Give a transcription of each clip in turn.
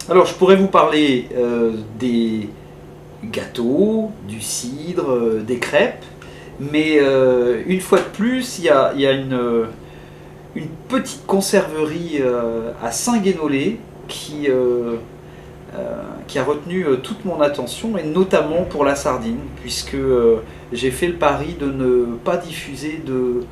Alors, je pourrais vous parler des gâteaux, du cidre, des crêpes, mais une fois de plus, il y a une petite conserverie à Saint-Guénolé qui a retenu toute mon attention, et notamment pour la sardine, puisque j'ai fait le pari de ne pas diffuser de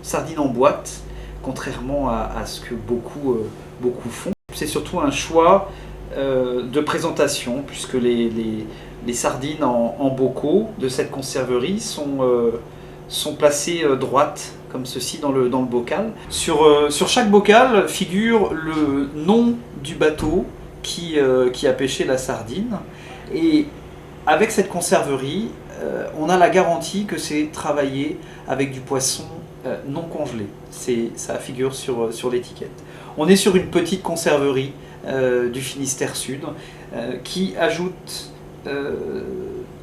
sardines en boîte, contrairement à ce que beaucoup font. C'est surtout un choix de présentation, puisque les sardines en bocaux de cette conserverie sont placées droites, comme ceci dans le bocal. Sur chaque bocal figure le nom du bateau qui a pêché la sardine. Et avec cette conserverie, on a la garantie que c'est travaillé avec du poisson non congelé. Ça figure sur l'étiquette. On est sur une petite conserverie du Finistère Sud qui ajoute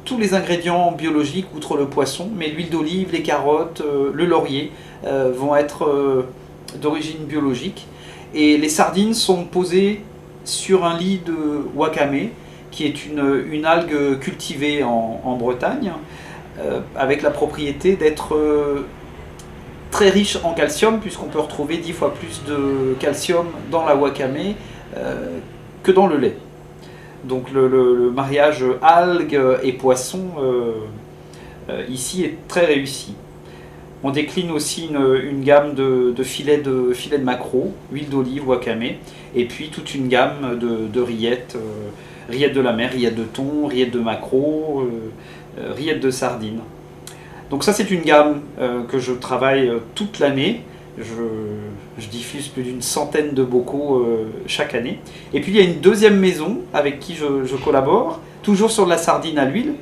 tous les ingrédients biologiques outre le poisson, mais l'huile d'olive, les carottes, le laurier vont être d'origine biologique. Et les sardines sont posées sur un lit de wakame, qui est une algue cultivée en Bretagne, avec la propriété d'être très riche en calcium, puisqu'on peut retrouver 10 fois plus de calcium dans la wakame que dans le lait. Donc le mariage algues et poisson ici est très réussi. On décline aussi une gamme de filets de maquereau, huile d'olive, wakame, et puis toute une gamme de rillettes, rillettes de la mer, rillettes de thon, rillettes de maquereau, rillettes de sardines. Donc ça, c'est une gamme que je travaille toute l'année. Je diffuse plus d'une centaine de bocaux chaque année. Et puis il y a une deuxième maison avec qui je collabore, toujours sur de la sardine à l'huile,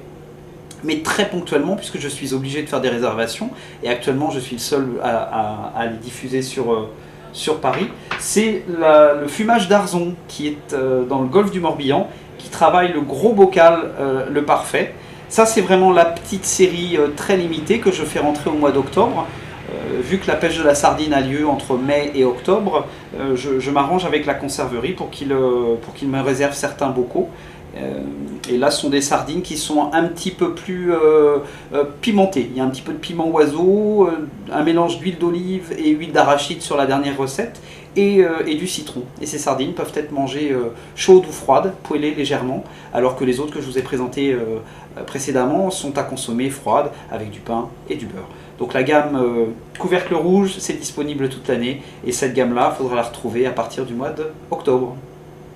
mais très ponctuellement, puisque je suis obligé de faire des réservations, et actuellement je suis le seul à les diffuser sur Paris. C'est le fumage d'Arzon, qui est dans le golfe du Morbihan, qui travaille le gros bocal, le parfait. Ça, c'est vraiment la petite série très limitée que je fais rentrer au mois d'octobre. Vu que la pêche de la sardine a lieu entre mai et octobre, je m'arrange avec la conserverie pour qu'il me réserve certains bocaux. Et là, ce sont des sardines qui sont un petit peu plus pimentées. Il y a un petit peu de piment oiseau, un mélange d'huile d'olive et huile d'arachide sur la dernière recette, et du citron. Et ces sardines peuvent être mangées chaudes ou froides, poêlées légèrement, alors que les autres que je vous ai présentées précédemment sont à consommer froides avec du pain et du beurre. Donc la gamme couvercle rouge, c'est disponible toute l'année, et cette gamme-là, il faudra la retrouver à partir du mois d'octobre.